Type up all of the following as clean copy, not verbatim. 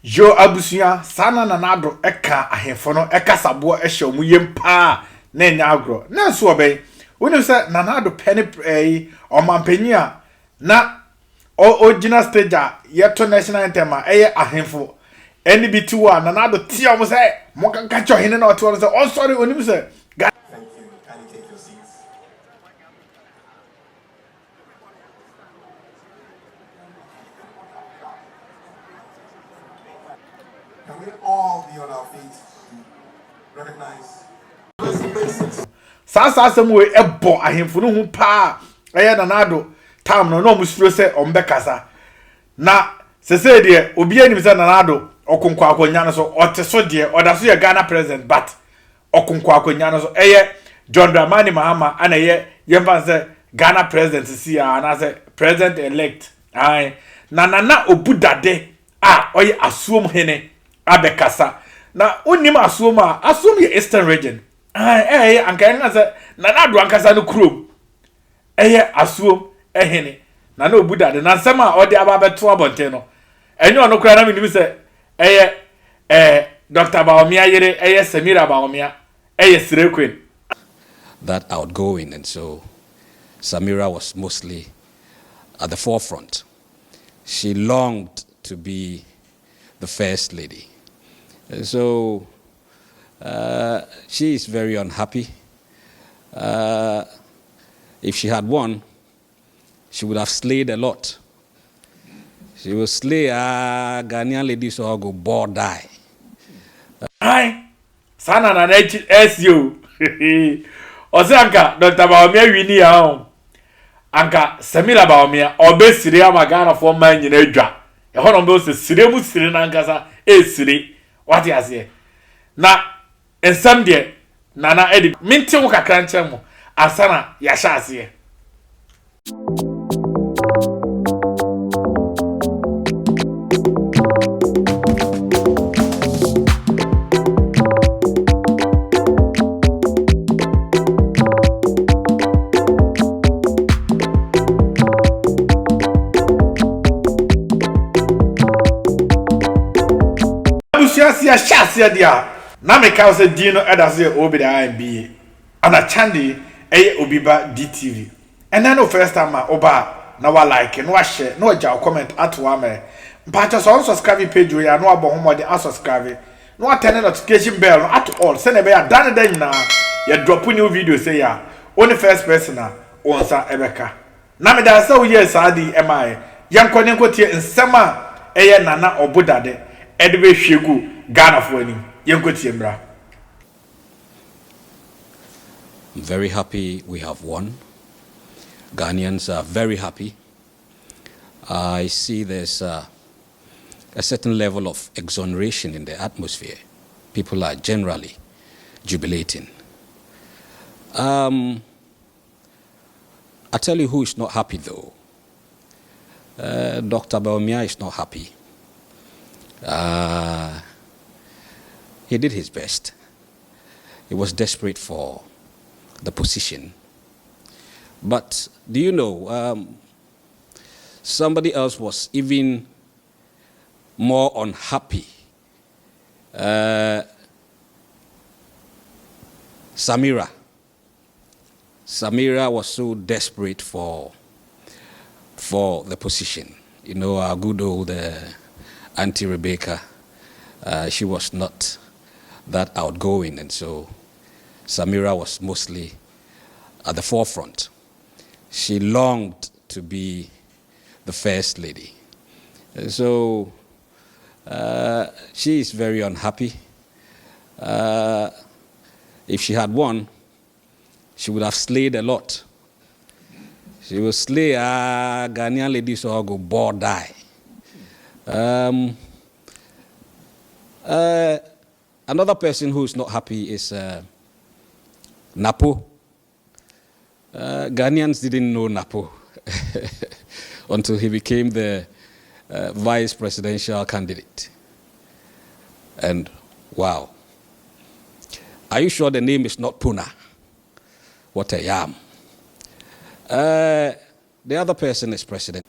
Yo abusuya sana na nado eka ahemfo no eka sabo ehye omu yempa na nya agro na so obey woni se na nado penny omampanyi a na original stage a yeto national anthem a eye ahemfo eni bitu a na nado tie omu se mo kanka cho hene na oto se oh sorry onim se Thank you. Can you take your seats? Can we all be on our feet? Recognize the basics. Sasa we ebo ahemfo no hu pa eye na nado tam no no musuro se ombekasa na sese de obi anim se na nado okonkwa akonya no so oteso de odaso ye Ghana president but okonkwa akonya no so eye John Dramani Mahama ana ye yemba se Ghana president si ana se president elect ai na obudade a oye asuom hene abekasa na unim asuom a asuom ye Eastern region ai anka nga se na do ankasa no krom eye asuom ehene na obudade na nsem a ode aba beto abonte no enye ono kura na minim se eye Dr. Bawumia yere eye Samira Bawumia eye Sirekwen that outgoing, and so Samira was mostly at the forefront. She longed to be the first lady. And so she is very unhappy. If she had won, she would have slayed a lot. She will slay Ghanaian ladies who go bored die. Aye, sana na SU. Osanka Dr. Bawumia wini ya anka Samira Bawumia obesiri amagana for man nyina adwa e hono mbe se sire mu sire na nkasa esire wati ase na ensam de nana edi minti wo kakra nkyem asana ya sha ase Asia shasia dia na me ka se dino edase obi da IB ana chande eye obiba DTV and then no first time oba na wa like no wa share no ja comment at wa me mpacho so subscribe page we ya no abo homode subscribe no turn notification bell at all send be ya dan dan na ya drop new video say ya only first person na onsa ebeka na me da say we yes adi emai yankone nkotie nsema eye nana obudade edbe hwegu Ghana for any I'm very happy we have won. Ghanaians are very happy. I see there's a certain level of exoneration in the atmosphere. People are generally jubilating. I tell you who is not happy though. Dr. Bawumia is not happy. He did his best. He was desperate for the position. But do you know, somebody else was even more unhappy. Samira. Samira was so desperate for the position. You know, our good old Auntie Rebecca, she was not that outgoing, and so Samira was mostly at the forefront. She longed to be the first lady. And so she is very unhappy. If she had won, she would have slayed a lot. She will slay Ghanaian ladies who go bored die. Another person who is not happy is Napo. Ghanaians didn't know Napo until he became the vice presidential candidate. And wow. Are you sure the name is not Puna? What a yam. The other person is President.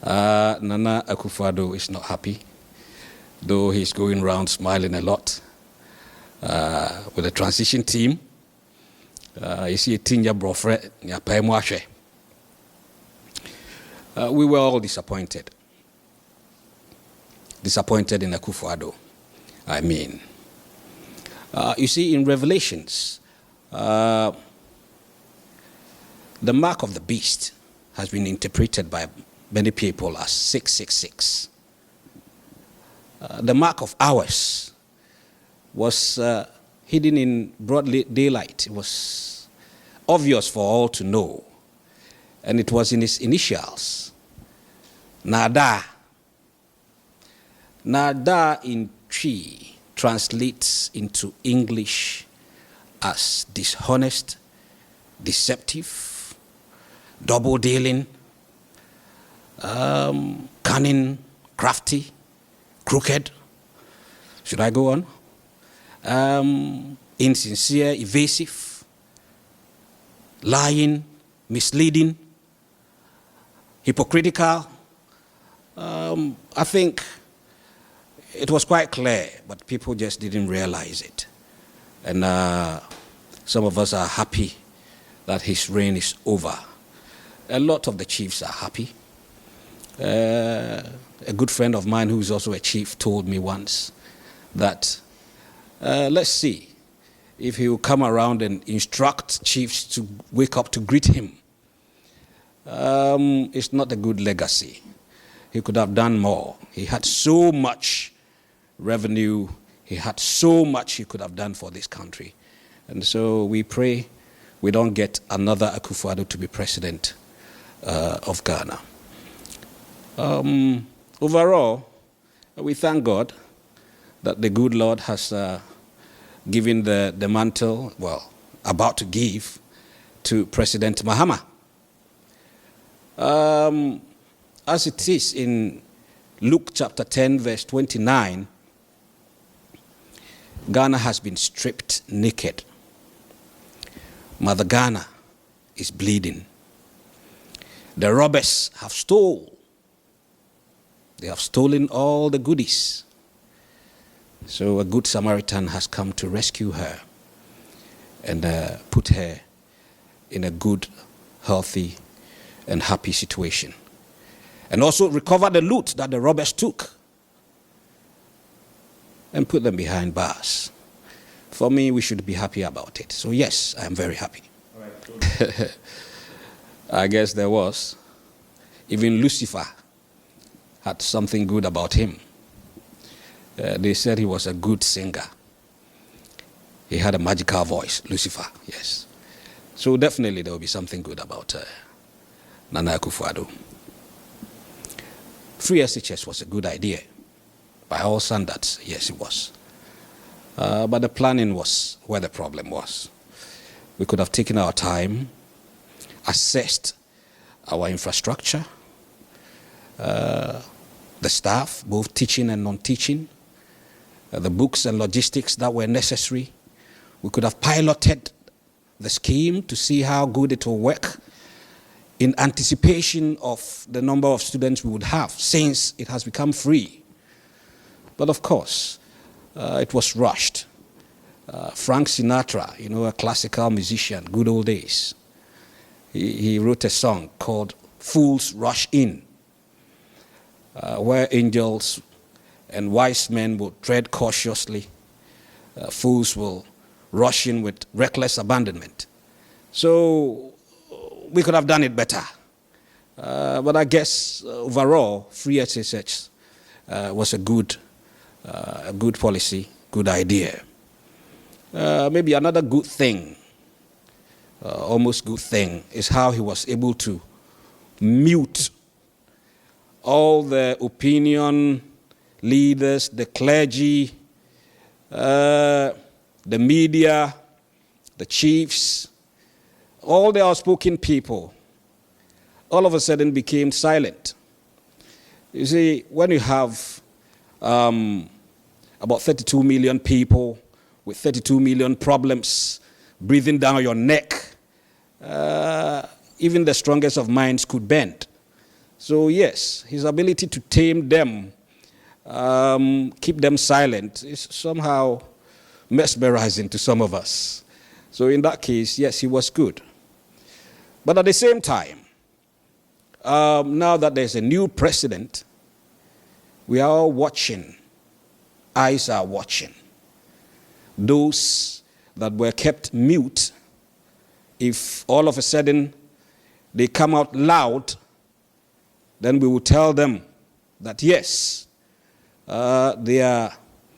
Nana Akufo-Addo is not happy. though he's going around smiling a lot with the transition team. You see, Tinya Brofre, we were all disappointed. Disappointed in Akufo-Addo, I mean. You see, in Revelations, the mark of the beast has been interpreted by many people as 666. The mark of ours was hidden in broad daylight. It was obvious for all to know. And it was in its initials, Nada. Nada in Twi translates into English as dishonest, deceptive, double-dealing, cunning, crafty, crooked. Should I go on? Insincere, evasive, lying, misleading, hypocritical. I think it was quite clear, but people just didn't realize it. And some of us are happy that his reign is over. A lot of the chiefs are happy. A good friend of mine who's also a chief told me once that let's see if he will come around and instruct chiefs to wake up to greet him. It's not a good legacy. He could have done more. He had so much revenue. He had so much he could have done for this country. And so we pray we don't get another Akufo-Addo to be president of Ghana. Overall, we thank God that the good Lord has given the mantle, well, about to give, to President Mahama. As it is in Luke chapter 10, verse 29, Ghana has been stripped naked. Mother Ghana is bleeding. The robbers have stolen. They have stolen all the goodies. So a good Samaritan has come to rescue her and put her in a good, healthy, and happy situation. And also recover the loot that the robbers took and put them behind bars. For me, we should be happy about it. So yes, I am very happy. All right. I guess there was. Even Lucifer had something good about him. They said he was a good singer. He had a magical voice, Lucifer, yes. So definitely there will be something good about Nana Akufo-Addo. Free SHS was a good idea. By all standards, yes, it was. But the planning was where the problem was. We could have taken our time, assessed our infrastructure, the staff, both teaching and non-teaching, the books and logistics that were necessary. We could have piloted the scheme to see how good it will work in anticipation of the number of students we would have since it has become free. But of course, it was rushed. Frank Sinatra, you know, a classical musician, good old days, he wrote a song called Fools Rush In, where angels and wise men will tread cautiously. Fools will rush in with reckless abandonment. So we could have done it better. But I guess overall, free SHS was a good policy, good idea. Maybe another good thing, almost good thing, is how he was able to mute all the opinion leaders, the clergy, the media, the chiefs, all the outspoken people, all of a sudden became silent. You see, when you have about 32 million people with 32 million problems breathing down your neck, even the strongest of minds could bend. So yes, his ability to tame them keep them silent is somehow mesmerizing to some of us. So in that case, yes, he was good. But at the same time, now that there's a new president, we are all watching. Eyes are watching. Those that were kept mute, if all of a sudden they come out loud, then we will tell them that yes, they are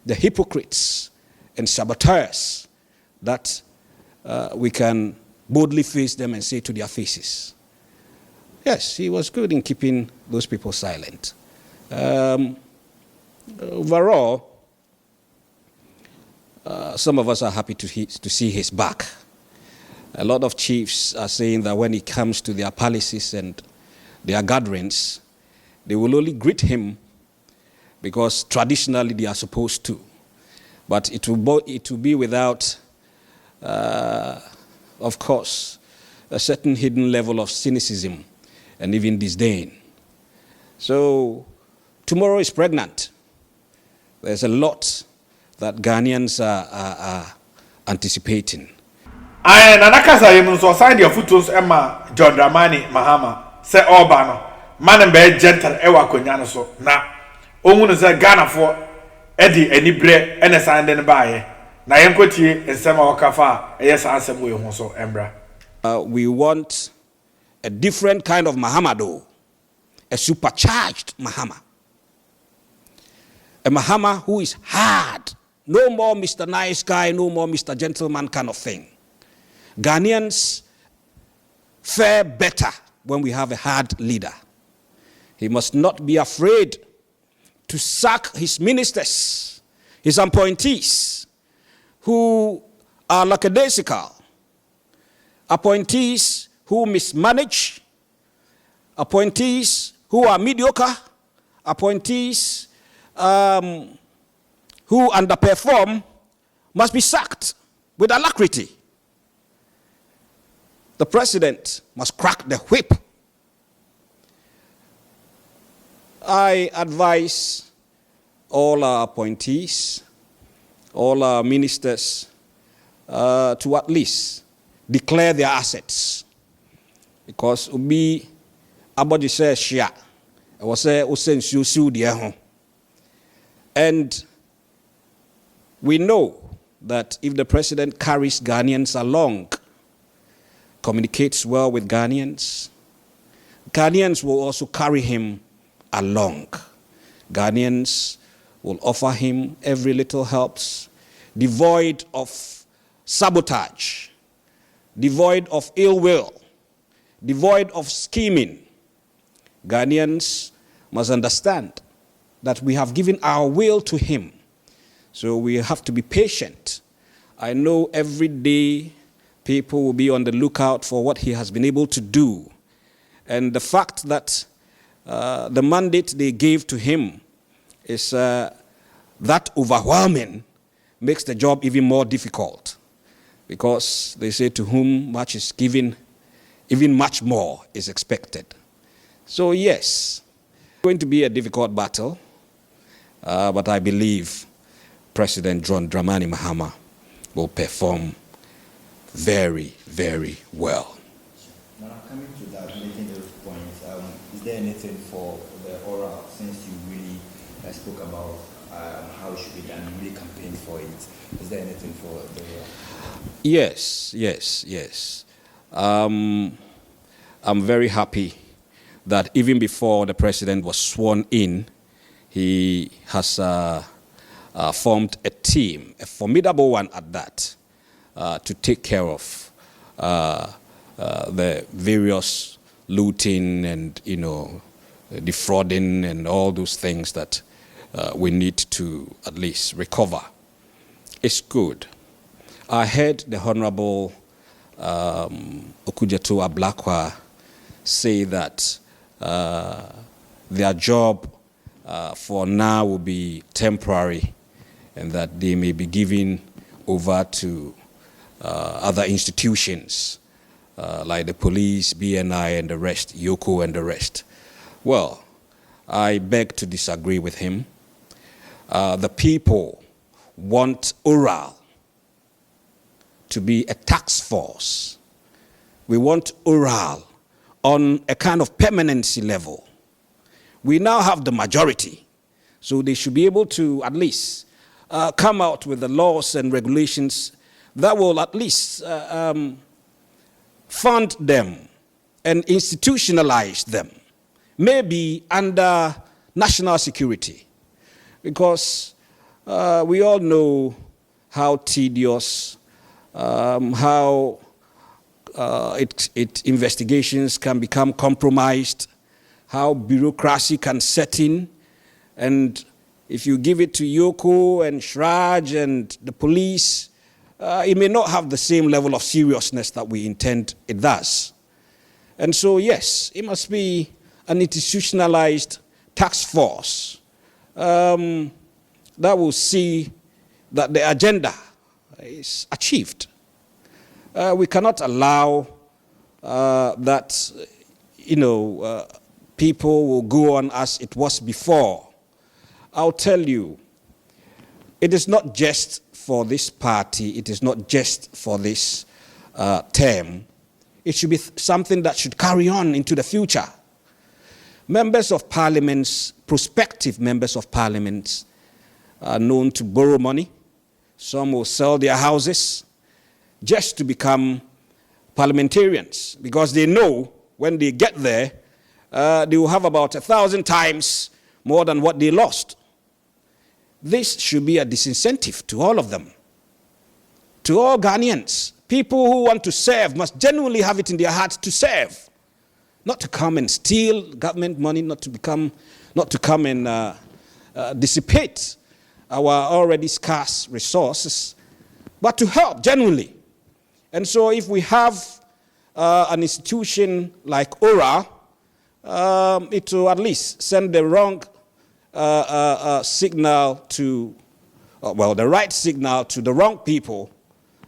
the hypocrites and saboteurs that we can boldly face them and say to their faces. Yes, he was good in keeping those people silent. Overall, some of us are happy to see his back. A lot of chiefs are saying that when he comes to their palaces and their gatherings, they will only greet him because traditionally they are supposed to. But it will be without, of course, a certain hidden level of cynicism and even disdain. So tomorrow is pregnant. There's a lot that Ghanaians are anticipating. Aye, Nana Kasa yemu nso sign the photos Emma John Dramani Mahama say Oba no man be gentle ewa akonya no so na ohunu say Ghana for edi anibre ene sign den baaye na yenkotie ensema wakafa yes ansem we hu so embra. We want a different kind of Mahama though, a supercharged Mahama. A Mahama who is hard. No more Mr. Nice Guy, no more Mr. Gentleman kind of thing. Ghanaians fare better when we have a hard leader. He must not be afraid to sack his ministers, his appointees, who are lackadaisical, appointees who mismanage, appointees who are mediocre, appointees who underperform must be sacked with alacrity. The president must crack the whip. I advise all our appointees, all our ministers, to at least declare their assets. Because ubi abodi say shia, I was say usensu diye. And we know that if the president carries Ghanaians along, communicates well with Ghanaians, Ghanaians will also carry him along. Ghanaians will offer him every little helps, devoid of sabotage, devoid of ill will, devoid of scheming. Ghanaians must understand that we have given our will to him. So we have to be patient. I know every day people will be on the lookout for what he has been able to do. And the fact that the mandate they gave to him is that overwhelming makes the job even more difficult. Because they say to whom much is given, even much more is expected. So yes, it's going to be a difficult battle, but I believe President John Dramani Mahama will perform very, very well. Now, coming to that, making those points, is there anything for the oral, since you really spoke about how it should be done, you really campaigned for it? Is there anything for the oral? Yes. I'm very happy that even before the president was sworn in, he has formed a team, a formidable one at that, to take care of the various looting and, defrauding and all those things that we need to at least recover. It's good. I heard the Honorable Okudzeto Ablakwa say that their job for now will be temporary and that they may be given over to other institutions like the police, BNI and the rest, Yoko and the rest. Well, I beg to disagree with him. the people want oral to be a task force. We want oral on a kind of permanency level. We now have the majority, so they should be able to at least come out with the laws and regulations that will at least fund them and institutionalize them, maybe under national security, because we all know how tedious, how investigations can become compromised, how bureaucracy can set in, and if you give it to Yoko and Shraj and the police, it may not have the same level of seriousness that we intend it does. And so, yes, it must be an institutionalized task force that will see that the agenda is achieved. We cannot allow that, people will go on as it was before. I'll tell you, it is not just for this party, it is not just for this term. It should be something that should carry on into the future. Members of parliaments, prospective members of parliaments, are known to borrow money. Some will sell their houses just to become parliamentarians, because they know when they get there, they will have about 1,000 times more than what they lost. This should be a disincentive to all of them, to all Ghanaians. People who want to serve must genuinely have it in their hearts to serve, not to come and steal government money, not to come and dissipate our already scarce resources, but to help genuinely. And so if we have an institution like ORA, it will at least send the wrong signal to, the right signal to the wrong people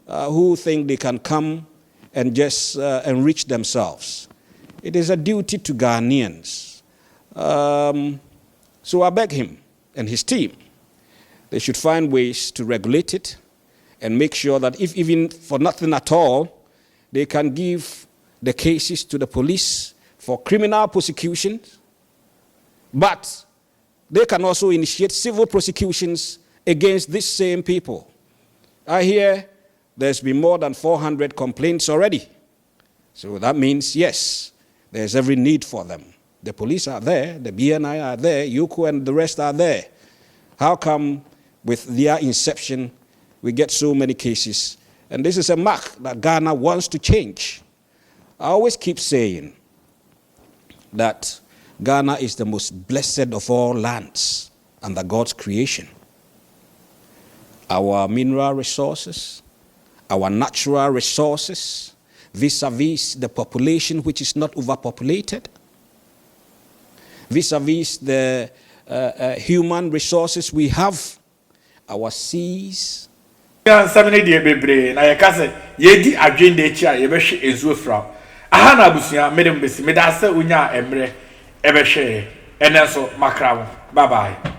who think they can come and just enrich themselves. It is a duty to Ghanaians. So I beg him and his team, they should find ways to regulate it and make sure that if even for nothing at all, they can give the cases to the police for criminal prosecutions, but they can also initiate civil prosecutions against these same people. I hear there's been more than 400 complaints already. So that means, yes, there's every need for them. The police are there, the BNI are there, Yoko and the rest are there. How come with their inception we get so many cases? And this is a mark that Ghana wants to change. I always keep saying that Ghana is the most blessed of all lands under God's creation. Our mineral resources, our natural resources, vis-a-vis the population which is not overpopulated, vis-a-vis the human resources we have, our seas. Samene die bebre na yeka se yedi adwende echi a yebehwe ezuo fra aha na abusia medem besi medase unya emre ebehwe enenso makrawo. Bye bye.